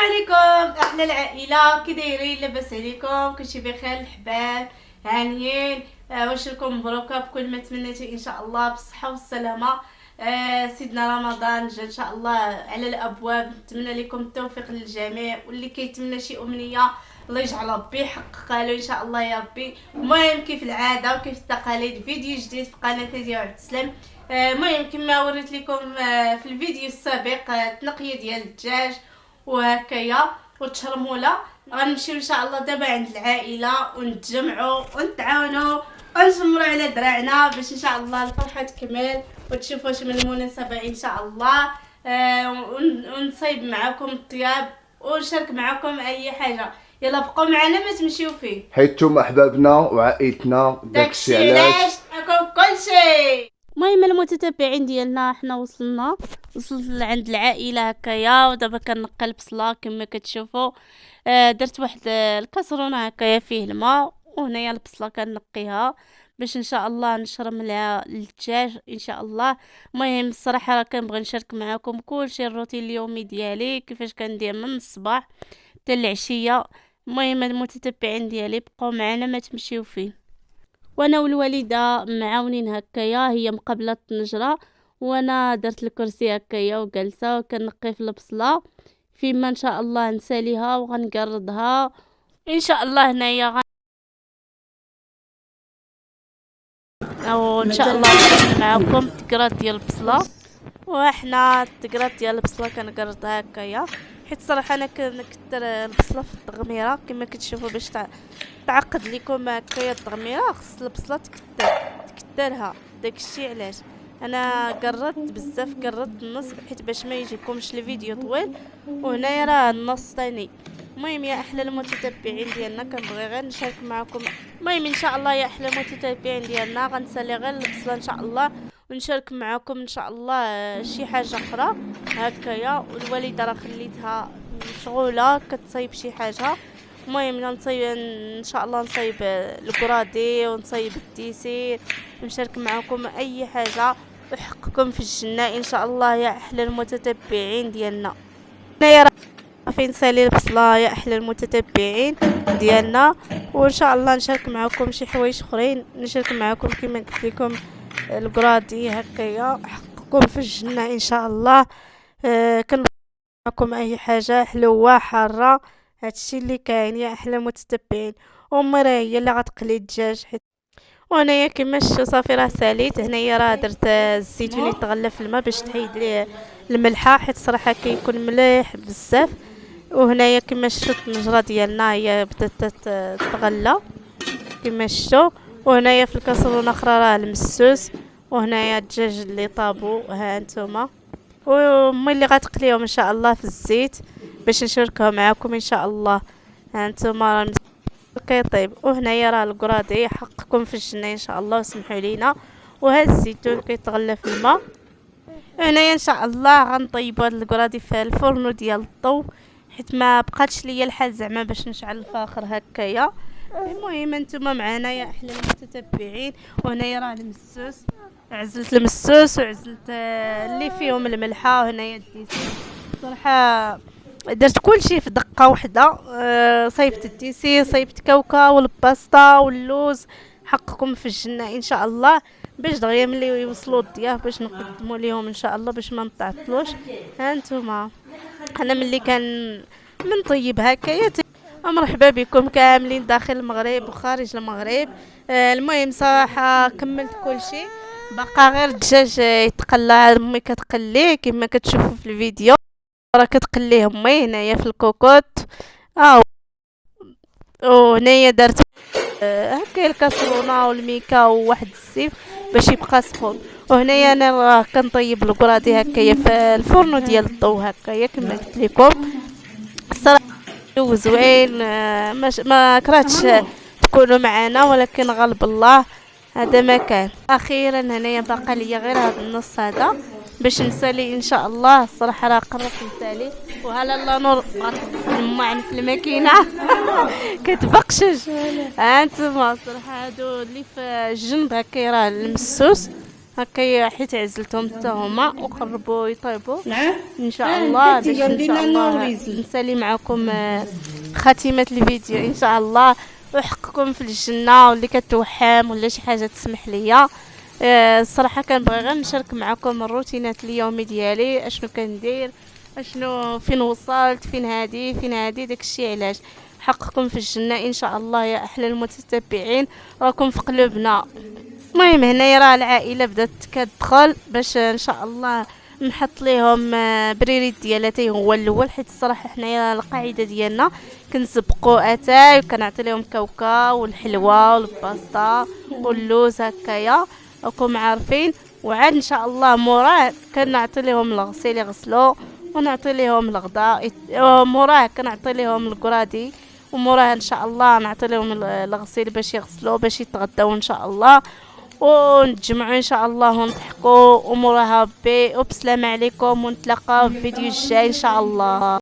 عليكم احلى العائله، كي دايرين؟ لاباس عليكم؟ كلشي بخير الحباب؟ هانيين؟ واش لكم مبروكه بكل ما تمنيتي ان شاء الله بالصحه والسلامه. سيدنا رمضان جا ان شاء الله على الابواب، نتمنى لكم التوفيق للجميع، واللي كيتمنى شي امنيه الله يجعل ربي يحققها له ان شاء الله يا ربي. المهم كيف العاده وكيف التقاليد فيديو جديد في قناه ديال عبد السلام. المهم كما وريت لكم في الفيديو السابق التنقيه ديال الدجاج وهكايا والتشرموله. غنمشيو ان شاء الله دابا عند العائله ونتجمعوا ونتعاونوا ونشمروا على دراعنا باش ان شاء الله الفرحه تكمل وتشوفوا واش من المناسبه ان شاء الله. ونصيب معكم الطياب ونشارك معكم اي حاجه. يلا بقوا معنا ما تمشيو فيه، حيت نتوما احبابنا وعائلتنا داكشي علاش معكم كلشي. المهم المتتبعين ديالنا حنا وصلت لعند العائله هكايا، ودابا كنقي البصله كما كتشوفوا. درت واحد الكاسرونه هكايا فيه الماء، وهنايا البصله كنقيها باش ان شاء الله نشرم لها الدجاج ان شاء الله. المهم الصراحه راه كنبغي نشارك معكم كلشي الروتين اليومي ديالي كيفاش كندير من الصباح حتى العشيه. المهم المتتبعين ديالي بقوا معنا ما تمشيو فيه. وانا والوالده معاونين هكايا، هي مقابله النجره وانا درت الكرسي هكايا وجالسه وكنقي في البصله فيما ان شاء الله نساليها وغنقردها ان شاء الله. هنايا او ان شاء الله نشارك معكم التقرات ديال البصله، وحنا التقرات ديال البصله كنقردها هكايا حيت صراحه انا كنكثر البصله في التغميره كما كتشوفوا باش تعقد لكم هكايا التغميره. خص البصله تكثرها، داكشي علاش انا قررت بزاف، قررت النص حيت باش ما يجيكمش الفيديو طويل. وهنايا راه النص ثاني. المهم يا احلى المتتبعين ديالنا كنبغي غير نشارك معكم. المهم ان شاء الله يا احلى المتتبعين ديالنا غنسالي غير البصله ان شاء الله ونشارك معكم ان شاء الله شي حاجه اخرى هكايا. والوالده راه خليتها مشغوله كتصايب شي حاجه. المهم نصيب ان شاء الله، نصيب الكرادي ونصيب التيسير ونشارك معكم اي حاجه ويحقكم في الجنه ان شاء الله يا احلى المتتبعين ديالنا. هنايا راه فين نسالي البصله يا احلى المتتبعين ديالنا، وان شاء الله نشارك معكم شي حوايج اخرين، نشارك معكم كما قلت لكم الكرادي هكايا حقكم في الجنه ان شاء الله. كنبغي معكم اي حاجه حلوه حاره، هادشي اللي كاين يا احلى متتبعين. امي راه هي اللي غتقلي الدجاج حيت وهنايا كما شفتوا صافي راه ساليت. هنايا راه درت الزيتون يتغلى في الماء باش تحيد ليه الملحه حيت صراحه كيكون مليح بزاف. وهنايا كما شفتوا النجره ديالنا هي بدات تتغلى كما شفتوا. وهنايا في الكاسرونه اخرى راه المسوس، وهنايا الدجاج اللي طابو ها انتم، وامي اللي غتقليهم ان شاء الله في الزيت باش نشاركها معكم ان شاء الله. ها انتم راه كيطيب، وهنايا راه الكرادي حقكم في الجنه ان شاء الله وسمحوا لينا. وهذا الزيتون كيتغلى في الماء. هنايا ان شاء الله غنطيبوا هذا الكرادي في الفرن ديال الضو حيت ما بقاتش ليا الحال زعما باش نشعل الفاخر هكايا. المهم انتم معنا يا احلى المتتبعين. وهنايا راه المسوس، عزلت المسوس وعزلت اللي فيهم الملحه. وهنايا الديسير صراحه درت كل شيء في دقه واحده. صيبت الديسير، صيبت كاوكا والباستا واللوز حقكم في الجنه ان شاء الله باش دغيا ملي يوصلوا الضياف باش نقدموا ليهم ان شاء الله باش ما نتعطلوش. ها انتم انا ملي كان من طيب هكايا. مرحبا بكم كاملين داخل المغرب وخارج المغرب. المهم صراحه كملت كل شيء، بقى غير الدجاج يتقلى. امي كتقليه كما كتشوفوا في الفيديو، راه كتقليه امي هنايا في الكوكوط. وهنايا درت هكا الكاسرونه والميكا وواحد السيف باش يبقى سخون. وهنايا انا راه كنطيب الكرادي هكايا في الفرن ديال الضو هكايا كما قلت لكم. الصراحه زوين، ما كرهتش تكونوا معنا ولكن غلب الله هذا ما كان. اخيرا هنايا باقا ليا غير هذا النص هذا باش نسالي ان شاء الله. الصراحه راه قربت نسالي وهلا الله نور غتسمعني في الماكينه كتبقشش. ها انتم صراحه هادو اللي في الجنب هكا راه المسوس هكايا حيت عزلتهم حتى هما وقربوا يطيبوا نعم ان شاء الله بنتي باش ان قال شاء لنا الله نوريزي. نسالي معكم خاتمة الفيديو ان شاء الله، وحقكم في الجنة، واللي كتوحم ولا شي حاجة تسمح ليا. الصراحة كنبغي غير نشارك معكم الروتينات اليومي ديالي، اشنو كندير، اشنو فين وصلت، فين هادي داكشي. علاش حقكم في الجنة ان شاء الله يا احلى المتتبعين، راكم في قلوبنا. المهم هنايا راه العائله بدات كتدخل باش ان شاء الله نحط ليهم بريريت ديالاتي هو الاول، حيت الصراحه حنايا القاعده ديالنا كنسبقوا اتاي وكنعطي لهم كاوكا والحلوى والباستا واللوز هكايا راكم عارفين. وعاد ان شاء الله موراه كنعطي لهم الغسيل يغسلوا، ونعطي لهم الغداء موراه كنعطي لهم الكرادي، وموراه ان شاء الله نعطي لهم الغسيل باش يغسلوا باش يتغداو ان شاء الله، ونتجمعوا ان شاء الله ونضحكوا وموراها بي. وبسلام عليكم، ونتلاقاو في فيديو الجاي ان شاء الله.